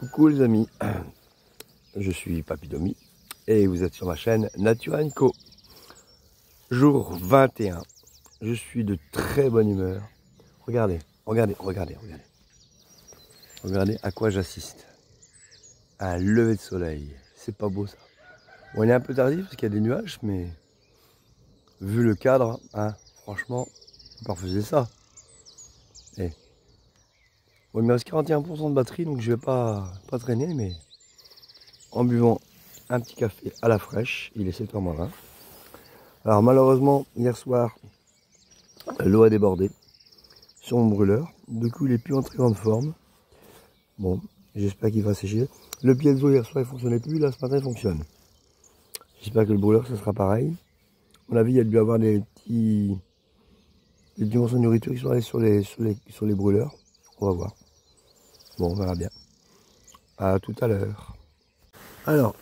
Coucou les amis, je suis Papy Domi et vous êtes sur ma chaîne Nature & Co. Jour 21, je suis de très bonne humeur. Regardez, regardez, regardez, regardez. Regardez à quoi j'assiste. Un lever de soleil, c'est pas beau ça. Bon, il est un peu tardif parce qu'il y a des nuages, mais vu le cadre, hein, franchement, on peut pas refuser ça. Et bon, il me reste 41% de batterie, donc je vais pas traîner, mais en buvant un petit café à la fraîche, il est 7h20. Alors malheureusement, hier soir, l'eau a débordé sur mon brûleur. Du coup, il est plus en très grande forme. Bon, j'espère qu'il va sécher. Le piezo hier soir, il fonctionnait plus. Là, ce matin, il fonctionne. J'espère que le brûleur, ce sera pareil. À mon avis, il y a dû avoir des morceaux de nourriture qui sont allés sur les brûleurs. On va voir. Bon, on verra bien. À tout à l'heure. Alors,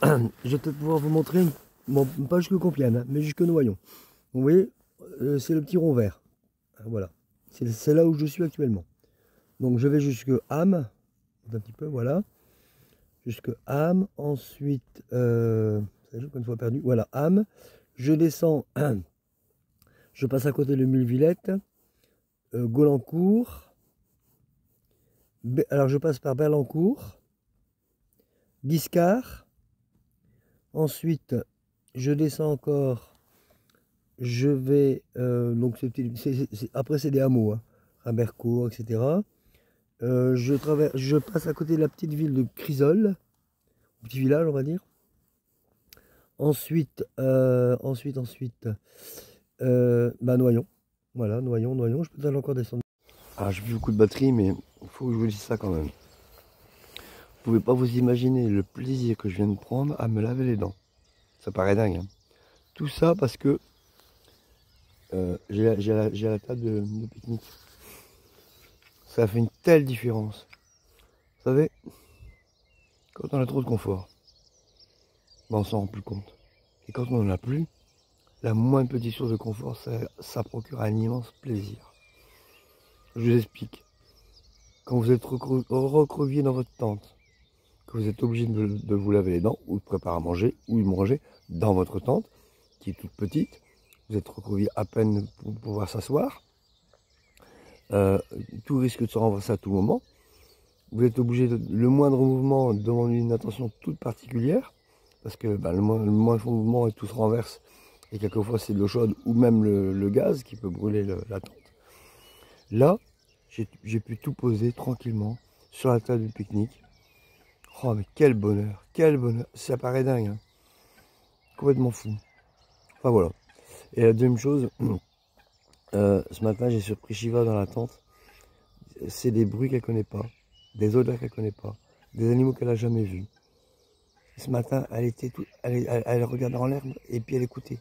je vais peut-être pouvoir vous montrer, bon, pas jusque Compiègne, hein, mais jusque Noyon. Vous voyez, c'est le petit rond vert. Voilà. C'est là où je suis actuellement. Donc je vais jusque Ham, un petit peu, voilà. Jusque Ham, ensuite, une fois perdu, voilà, Ham. Je descends, je passe à côté de Mulvillette, Golancourt. Alors je passe par Berlancourt, Guiscard. Ensuite, je descends encore, je vais, donc après c'est des hameaux, hein, Rambercourt, etc. Je passe à côté de la petite ville de Crisol, petit village on va dire. Ensuite, Noyon. Voilà, Noyon, je peux peut-être encore descendre. Ah, j'ai plus beaucoup de batterie, mais il faut que je vous dise ça quand même. Vous pouvez pas vous imaginer le plaisir que je viens de prendre à me laver les dents. Ça paraît dingue, hein. Tout ça parce que j'ai la table de pique-nique. Ça fait une telle différence. Vous savez, quand on a trop de confort, ben on s'en rend plus compte. Et quand on n'en a plus, la moindre petite source de confort, ça procure un immense plaisir. Je vous explique. Quand vous êtes recroquevillé dans votre tente, que vous êtes obligé de vous laver les dents, ou de préparer à manger, ou de manger dans votre tente, qui est toute petite, vous êtes recroquevillé à peine pour pouvoir s'asseoir, tout risque de se renverser à tout moment. Vous êtes obligé, le moindre mouvement demande une attention toute particulière, parce que le moindre mouvement et tout se renverse, et quelquefois c'est de l'eau chaude ou même le gaz qui peut brûler la tente. Là, j'ai pu tout poser tranquillement sur la table du pique-nique. Oh mais quel bonheur, ça paraît dingue, hein. Complètement fou. Enfin voilà. Et la deuxième chose, ce matin j'ai surpris Shiva dans la tente. C'est des bruits qu'elle connaît pas, des odeurs qu'elle connaît pas, des animaux qu'elle a jamais vus. Ce matin, elle regardait en l'herbe et puis elle écoutait.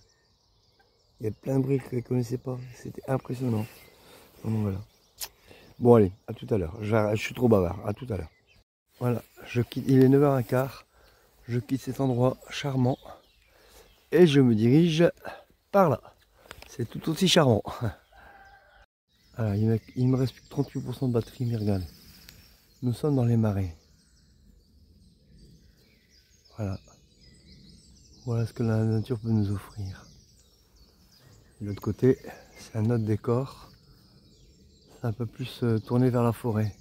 Il y a plein de bruits qu'elle connaissait pas. C'était impressionnant. Donc voilà. Bon allez, à tout à l'heure. Je suis trop bavard. À tout à l'heure. Voilà, il est 9h15. Je quitte cet endroit charmant et je me dirige par là. C'est tout aussi charmant. Alors, il me reste plus que 38% de batterie, mais regardez. Nous sommes dans les marais. Voilà. Voilà ce que la nature peut nous offrir. De l'autre côté, c'est un autre décor. C'est un peu plus tourné vers la forêt.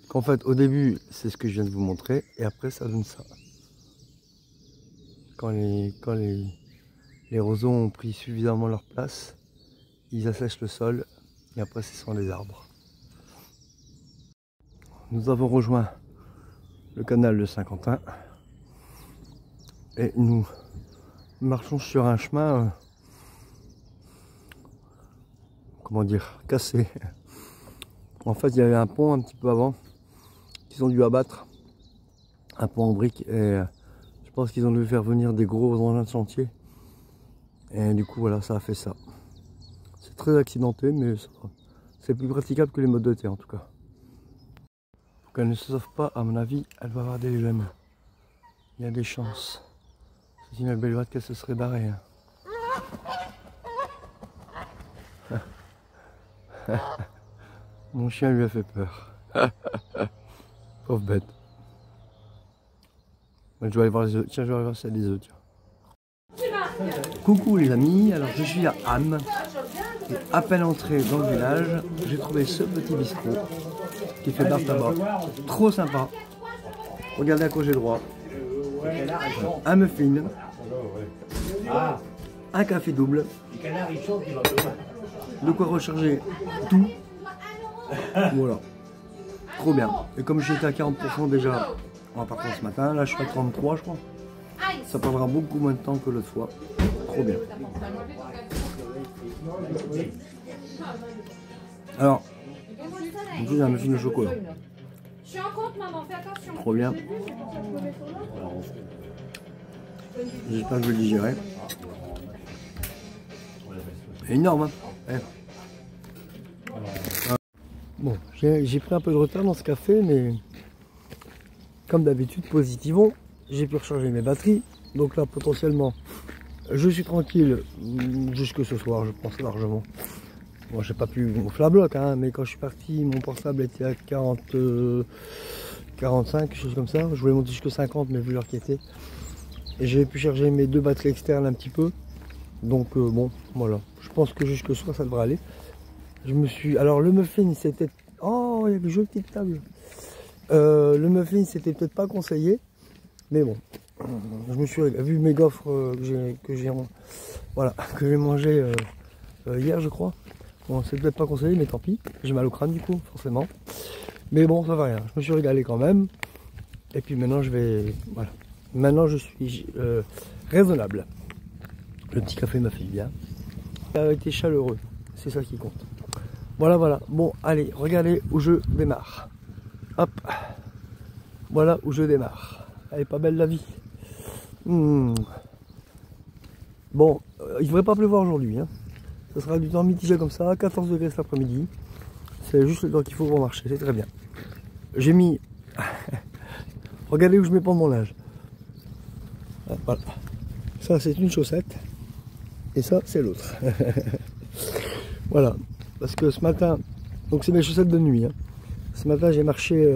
Qu'en fait, au début, c'est ce que je viens de vous montrer, et après, ça donne ça. Quand les roseaux ont pris suffisamment leur place, ils assèchent le sol, et après, ce sont les arbres. Nous avons rejoint le canal de Saint-Quentin, et nous marchons sur un chemin, comment dire, cassé. En fait, il y avait un pont un petit peu avant, qu'ils ont dû abattre, un pont en briques, et je pense qu'ils ont dû faire venir des gros engins de chantier. Et du coup, voilà, ça a fait ça. C'est très accidenté, mais c'est plus praticable que les modes de terre en tout cas. Pour qu'elle ne se sauve pas, à mon avis, elle va avoir des gemmes. Il y a des chances. C'est une belle vague qu'elle se serait barrée. Hein. Mon chien lui a fait peur. Pauvre bête. Je vais aller voir les œufs. Tiens, je vais aller voir si y a des œufs. Tiens. Coucou les amis, alors je suis à Ham. Et à peine entré dans le village, j'ai trouvé ce petit bistrot qui fait bar tabac. Trop sympa. Regardez à quoi j'ai droit. Un muffin. Un café double. De quoi recharger tout. Voilà. Trop bien. Et comme j'étais à 40% déjà en partant ce matin, là je suis à 33 je crois. Ça prendra beaucoup moins de temps que l'autre fois. Trop bien. Alors, en plus, il y a un muffin de chocolat. Je suis en compte, maman, fais attention. Trop bien. J'espère que je vais le digérer. Énorme, hein ouais. Bon, j'ai pris un peu de retard dans ce café, mais comme d'habitude, positivons. J'ai pu recharger mes batteries. Donc là, potentiellement, je suis tranquille jusque ce soir, je pense largement. Bon, j'ai pas pu gonfler la bloc, hein, mais quand je suis parti, mon portable était à 40, 45, quelque chose comme ça. Je voulais monter jusqu'à 50, mais vu l'heure qui était. Et j'ai pu charger mes deux batteries externes un petit peu. Donc bon, voilà. Je pense que jusque ce soir, ça devrait aller. Je me suis... Alors le muffin, c'était... Oh, il y a une jolie petite table. Le muffin, c'était peut-être pas conseillé. Mais bon, je me suis vu mes gaufres que j'ai mangé hier, je crois. Bon, c'est peut-être pas conseillé, mais tant pis. J'ai mal au crâne du coup, forcément. Mais bon, ça va rien. Je me suis régalé quand même. Et puis maintenant, je vais... Voilà. Maintenant, je suis raisonnable. Le petit café m'a fait bien. Il a été chaleureux. C'est ça qui compte. Voilà, voilà. Bon, allez, regardez où je démarre. Hop. Voilà où je démarre. Elle est pas belle la vie. Bon, il devrait pas pleuvoir aujourd'hui. Hein. Ce sera du temps mitigé comme ça, 14 degrés cet après-midi. C'est juste le temps qu'il faut pour marcher, c'est très bien. J'ai mis... Regardez où je mets pas mon linge. Voilà. Ça c'est une chaussette. Et ça c'est l'autre. Voilà. Parce que ce matin... Donc c'est mes chaussettes de nuit. Hein. Ce matin j'ai marché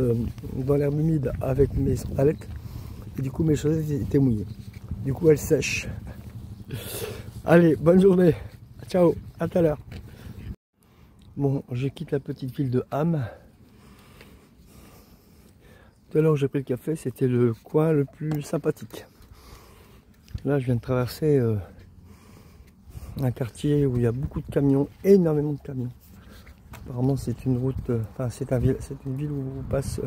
dans l'herbe humide avec mes sandalettes. Et du coup mes chaussettes étaient mouillées. Du coup elles sèchent. Allez, bonne journée. Ciao, à tout à l'heure. Bon, je quitte la petite ville de Ham. Tout à l'heure où j'ai pris le café, c'était le coin le plus sympathique. Là, je viens de traverser un quartier où il y a beaucoup de camions, énormément de camions. Apparemment, c'est une route, enfin, c'est une ville où on passe,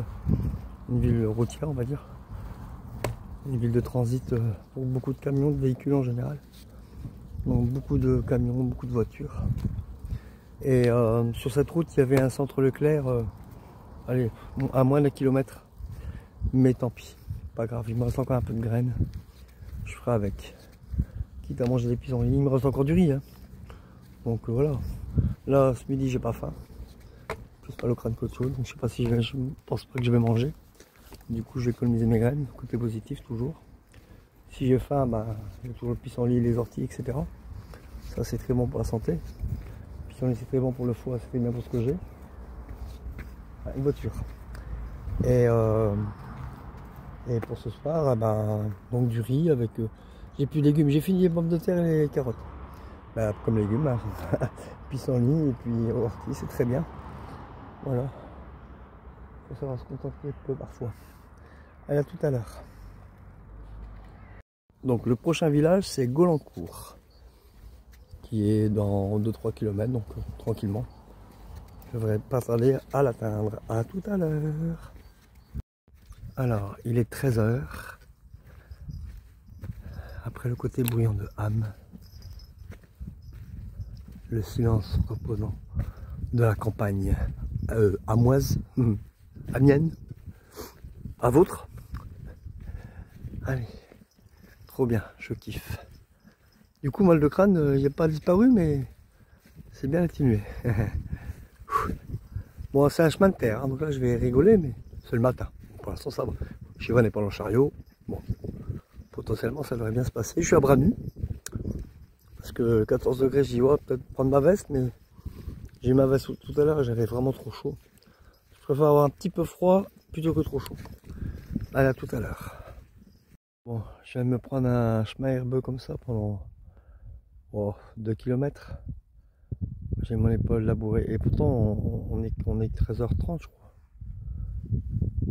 une ville routière, on va dire. Une ville de transit pour beaucoup de camions, de véhicules en général. Donc beaucoup de camions, beaucoup de voitures. Et sur cette route, il y avait un centre Leclerc, allez, à moins d'un kilomètre. Mais tant pis, pas grave, il me reste encore un peu de graines. Je ferai avec. Quitte à manger des pissenlits, il me reste encore du riz. Hein. Donc voilà. Là, ce midi, j'ai pas faim. Plus pas le crâne qu'autre chose. Donc je sais pas si je pense pas que je vais manger. Du coup, je vais économiser mes graines. Côté positif, toujours. Si j'ai faim, bah, j'ai toujours le pissenlit, les orties, etc. Ça, c'est très bon pour la santé. Le pissenlit, c'est très bon pour le foie, c'est très bien pour ce que j'ai. Ah, une voiture. Et pour ce soir, bah, donc du riz avec... j'ai plus de légumes. J'ai fini les pommes de terre et les carottes. Bah, comme légumes, hein. Pissenlit et puis orties, c'est très bien. Voilà. Il faut savoir se contenter peu parfois. Allez, à tout à l'heure. Donc le prochain village c'est Golancourt, qui est dans 2-3 km, donc tranquillement. Je devrais pas tarder à l'atteindre. À tout à l'heure. Alors, il est 13 h. Après le côté bruyant de Ham, le silence reposant de la campagne hamoise, amienne, à vôtre. Allez. Trop bien, je kiffe. Du coup, mal de crâne, il n'a pas disparu, mais c'est bien atténué. Bon, c'est un chemin de terre, hein, donc là je vais rigoler, mais c'est le matin. Pour l'instant, ça va. Shiva n'est pas dans le chariot. Bon, potentiellement, ça devrait bien se passer. Je suis à bras nus. Parce que 14 degrés, je dis, ouais, peut-être prendre ma veste, mais j'ai eu ma veste tout à l'heure et j'avais vraiment trop chaud. préfère avoir un petit peu froid plutôt que trop chaud. Allez, à tout à l'heure. Bon, je viens de me prendre un chemin herbeux comme ça pendant 2 km. J'ai mon épaule labourée et pourtant on est 13h30 je crois.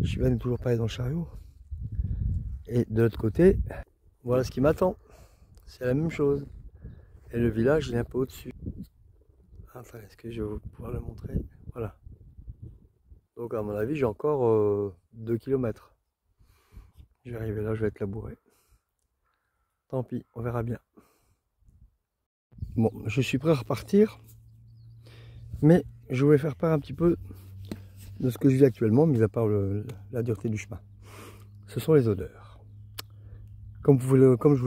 Je viens toujours pas aller dans le chariot. Et de l'autre côté, voilà ce qui m'attend. C'est la même chose. Et le village il est un peu au-dessus. Attends, est-ce que je vais pouvoir le montrer? Voilà. Donc à mon avis j'ai encore 2 km. Je vais arriver là, je vais être labouré. Tant pis, on verra bien. Bon, je suis prêt à repartir. Mais je voulais faire part un petit peu de ce que je vis actuellement, mis à part la dureté du chemin. Ce sont les odeurs. Comme je vous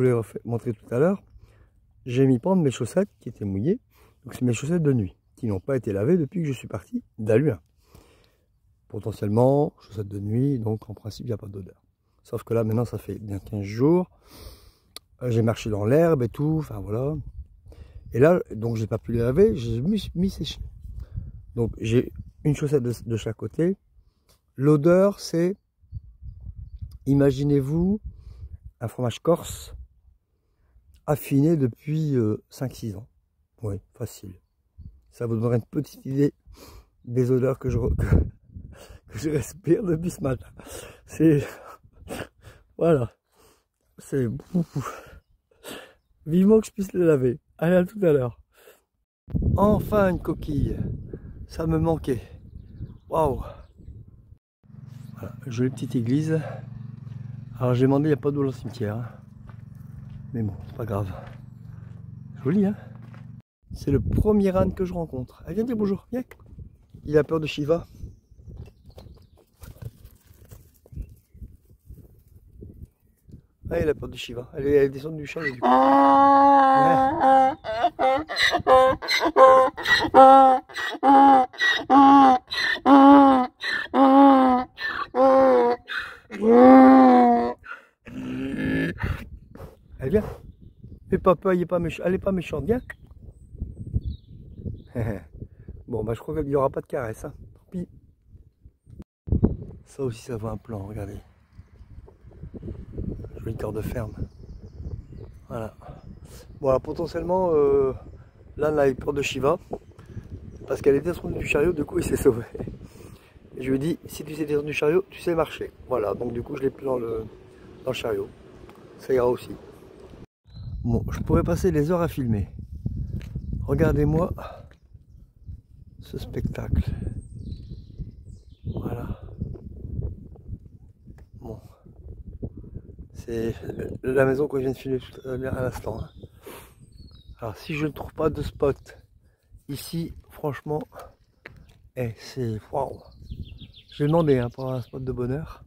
l'ai montré tout à l'heure, j'ai mis prendre mes chaussettes qui étaient mouillées. Donc c'est mes chaussettes de nuit, qui n'ont pas été lavées depuis que je suis parti d'Aluin. Potentiellement, chaussettes de nuit, donc en principe il n'y a pas d'odeur. Sauf que là maintenant ça fait bien 15 jours. J'ai marché dans l'herbe et tout, enfin voilà. Et là, donc j'ai pas pu les laver, j'ai mis sécher. Donc j'ai une chaussette de chaque côté. L'odeur c'est, imaginez-vous, un fromage corse affiné depuis 5-6 ans. Oui, facile. Ça vous donnera une petite idée des odeurs que je respire depuis ce matin. C'est... Voilà. C'est... Vivement que je puisse le laver. Allez, à tout à l'heure. Enfin une coquille. Ça me manquait. Waouh. Voilà, jolie petite église. Alors j'ai demandé, il n'y a pas d'eau dans le cimetière. Hein. Mais bon, c'est pas grave. Joli, hein. C'est le premier âne que je rencontre. Allez, viens dire bonjour, viens. Il a peur de Shiva. Ah, il a peur de Shiva. Elle est descendue du chariot du coup. Ouais. Allez, viens. Fais pas peur, elle est pas méchante, viens. Bon, bah je crois qu'il n'y aura pas de caresse. Hein. Tant pis. Ça aussi, ça vaut un plan, regardez. Joli corps de ferme. Voilà. Bon, alors potentiellement, l'âne a eu peur de Shiva. Parce qu'elle était descendue du chariot, du coup il s'est sauvé. Et je lui ai dit, si tu sais descendre du chariot, tu sais marcher. Voilà, donc du coup je l'ai pris dans le chariot. Ça ira aussi. Bon, je pourrais passer les heures à filmer. Regardez-moi ce spectacle. Voilà. Bon. C'est la maison que je viens de filmer à l'instant. Hein. Alors si je ne trouve pas de spot ici, franchement, c'est waouh. J'ai demandé hein, pour avoir un spot de bonheur.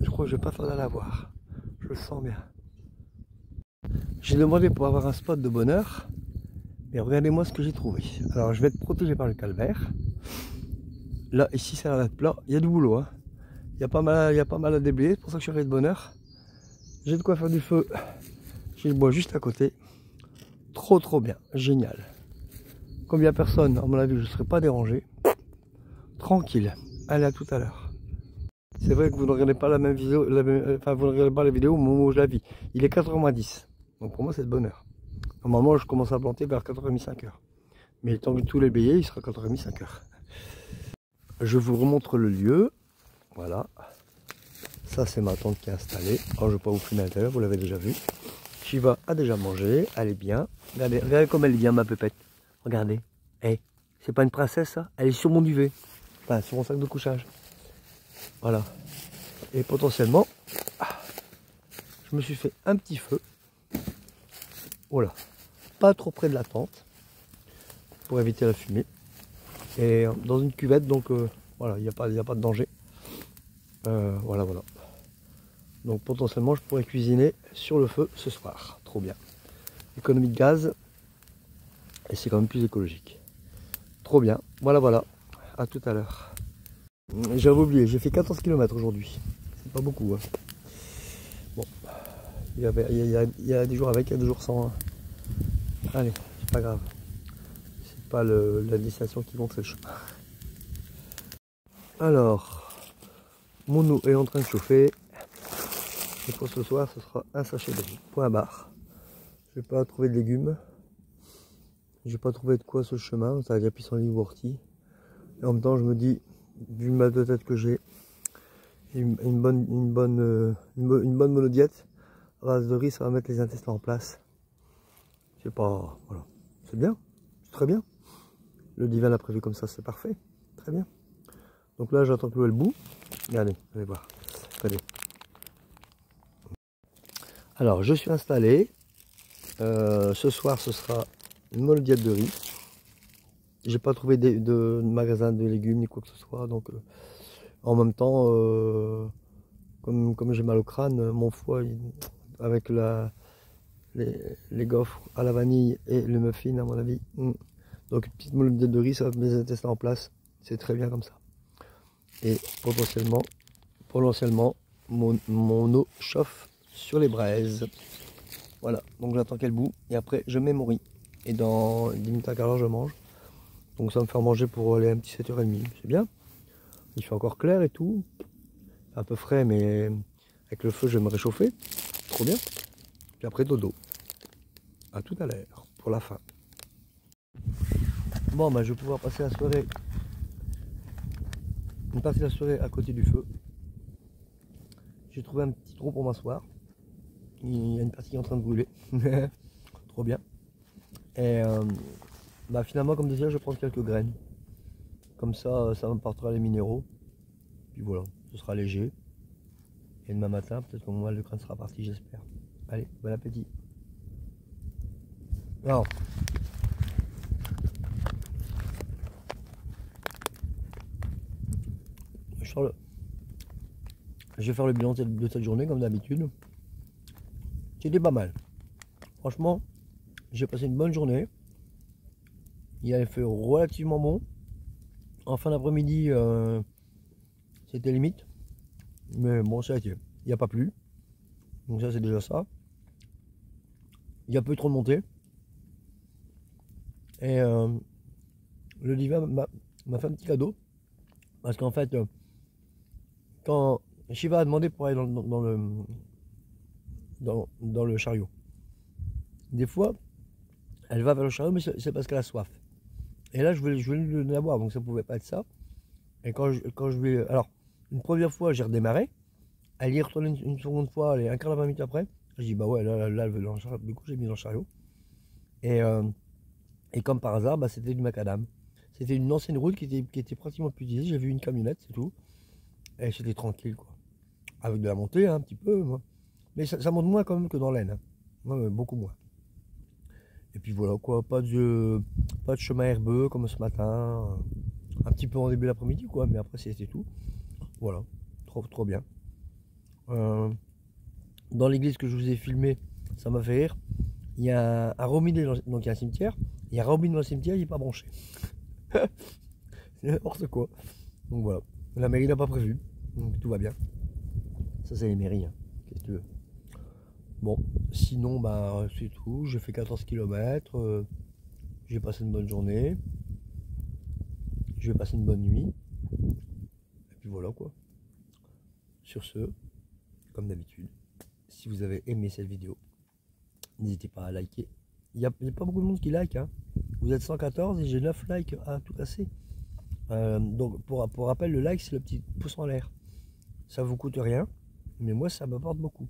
Je crois que je vais pas tarder à l'avoir. Je le sens bien. J'ai demandé pour avoir un spot de bonheur. Mais regardez-moi ce que j'ai trouvé. Alors je vais être protégé par le calvaire. Là, ici, ça a l'air d'être plat. Il y a du boulot. Hein. Il y a pas mal à déblayer. C'est pour ça que je suis arrivé de bonne heure. J'ai de quoi faire du feu. J'ai le bois juste à côté. Trop bien. Génial. Comme il n'y a personne, à mon avis, je ne serai pas dérangé. Tranquille. Allez, à tout à l'heure. C'est vrai que vous ne regardez pas la même vidéo. Enfin, vous ne regardez pas la vidéo au moment où je la vis. Il est 4h10. Donc pour moi, c'est de bonne heure. Normalement, je commence à planter vers 4h30, 5h. Mais tant que tout est bélier, il sera 4h30, 5h. Je vous remontre le lieu. Voilà. Ça, c'est ma tante qui est installée. Alors, je ne vais pas vous filmer à l'intérieur, vous l'avez déjà vu. Shiva a déjà mangé. Elle est bien. Regardez comme elle est bien, ma pépette. Regardez. Hey, c'est pas une princesse, ça? Elle est sur mon duvet. Enfin, sur mon sac de couchage. Voilà. Et potentiellement, je me suis fait un petit feu. Voilà. Pas trop près de la tente. Pour éviter la fumée. Et dans une cuvette, donc voilà, il n'y a pas de danger. Voilà. Donc potentiellement, je pourrais cuisiner sur le feu ce soir. Trop bien. Économie de gaz. Et c'est quand même plus écologique. Trop bien. Voilà. À tout à l'heure. J'avais oublié, j'ai fait 14 km aujourd'hui. C'est pas beaucoup. Hein. Bon. Il y a des jours avec, il y a des jours sans. Hein. Allez, c'est pas grave. C'est pas la destination qui compte, c'est le chemin. Alors, mon eau est en train de chauffer. Et pour ce soir, ce sera un sachet de riz. Point barre. Je vais pas trouver de légumes. J'ai pas trouvé de quoi sur le chemin. Ça a déjà pissenlit ou ortie. Et en même temps, je me dis, vu le mal de tête que j'ai, une bonne monodiète à base de riz, ça va mettre les intestins en place. C'est pas, voilà, c'est bien, c'est très bien. Le divin l'a prévu comme ça, c'est parfait, très bien. Donc là, j'attends que l'eau elle bout. Regardez, allez voir. Regardez. Alors, je suis installé. Ce soir, ce sera une monodiète de riz. J'ai pas trouvé de magasin de légumes ni quoi que ce soit, donc en même temps, comme j'ai mal au crâne, mon foie, avec les gaufres à la vanille et le muffin, à mon avis. Donc une petite monodiète de riz, ça va mettre les intestins en place. C'est très bien comme ça. Et potentiellement mon eau chauffe sur les braises. Voilà, donc j'attends qu'elle bout et après je mets mon riz. Et dans 10 minutes à quart d'heure, je mange. Donc ça va me faire manger pour aller un petit 7h30. C'est bien. Il fait encore clair et tout. Un peu frais, mais avec le feu, je vais me réchauffer. Trop bien. Puis après, dodo. À tout à l'heure pour la fin. Bon, bah, je vais pouvoir passer la soirée. Une partie de la soirée à côté du feu. J'ai trouvé un petit trou pour m'asseoir. Il y a une partie qui est en train de brûler. Trop bien. Et bah, finalement, comme désir, je vais prendre quelques graines. Comme ça, ça m'apportera les minéraux. Puis voilà, ce sera léger. Et demain matin, peut-être que mon mal de crâne sera parti, j'espère. Allez, bon appétit. Alors, je vais faire le bilan de cette journée comme d'habitude. C'était pas mal. Franchement, j'ai passé une bonne journée. Il avait fait relativement bon. En fin d'après-midi, c'était limite. Mais bon, ça a été. Il n'y a pas plu. Donc ça, c'est déjà ça. Il n'y a pas eu trop de montée. Et le divin m'a fait un petit cadeau. Parce qu'en fait, quand Shiva a demandé pour aller dans le chariot, des fois, elle va vers le chariot, mais c'est parce qu'elle a soif. Et là, je voulais lui donner à boire, donc ça pouvait pas être ça. Et quand je lui ai... Alors, une première fois, j'ai redémarré. Elle y est retournée une seconde fois, allez, un quart de 20 minutes après. Je dis, bah ouais, là elle veut dans le chariot. Du coup, j'ai mis dans le chariot. Et comme par hasard, bah, c'était du macadam. C'était une ancienne route qui était pratiquement plus utilisée. J'ai vu une camionnette, c'est tout. Et c'était tranquille, quoi. Avec de la montée, hein, un petit peu. Moi. Mais ça monte moins quand même que dans l'Aisne. Hein. Ouais, beaucoup moins. Et puis voilà, quoi. Pas de chemin herbeux comme ce matin. Un petit peu en début d'après-midi, quoi. Mais après, c'était tout. Voilà. Trop bien. Dans l'église que je vous ai filmé, ça m'a fait rire. Il y a un robinet, donc il y a un cimetière. Il y a un robinet dans le cimetière, il n'est pas branché. C'est n'importe quoi. Donc voilà. La mairie n'a pas prévu. Donc tout va bien. Ça, c'est les mairies. Hein. Qu'est-ce que tu veux? Bon, sinon, bah, c'est tout. J'ai fait 14 km. J'ai passé une bonne journée. Je vais passer une bonne nuit. Et puis voilà quoi. Sur ce, comme d'habitude, si vous avez aimé cette vidéo, n'hésitez pas à liker. Il n'y a pas beaucoup de monde qui like. Hein. Vous êtes 114 et j'ai 9 likes à tout casser. Donc pour rappel, le like, c'est le petit pouce en l'air. Ça vous coûte rien, mais moi, ça m'apporte beaucoup.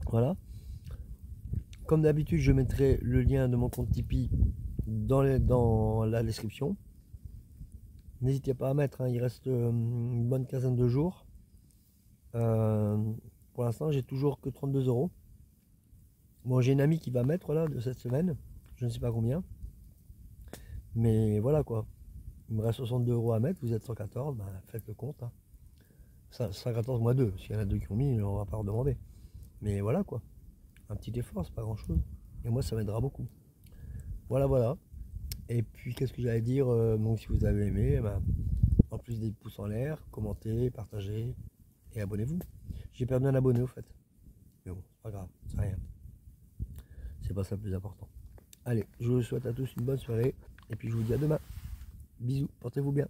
Voilà. Comme d'habitude, je mettrai le lien de mon compte Tipeee dans la description. N'hésitez pas à mettre, hein, il reste une bonne quinzaine de jours. Pour l'instant, j'ai toujours que 32 €. Bon, j'ai une amie qui va mettre là de cette semaine, je ne sais pas combien. Mais voilà quoi. Il me reste 62 € à mettre, vous êtes 114, ben, faites le compte. Hein. 114 moins 2, s'il y en a 2 qui ont mis, on va pas redemander. Mais voilà quoi. Un petit effort, c'est pas grand chose. Et moi, ça m'aidera beaucoup. Voilà. Et puis, qu'est-ce que j'allais dire donc, si vous avez aimé, ben, en plus des pouces en l'air, commentez, partagez et abonnez-vous. J'ai perdu un abonné au fait. Mais bon, c'est pas grave, c'est rien. C'est pas ça le plus important. Allez, je vous souhaite à tous une bonne soirée. Et puis, je vous dis à demain. Bisous, portez-vous bien.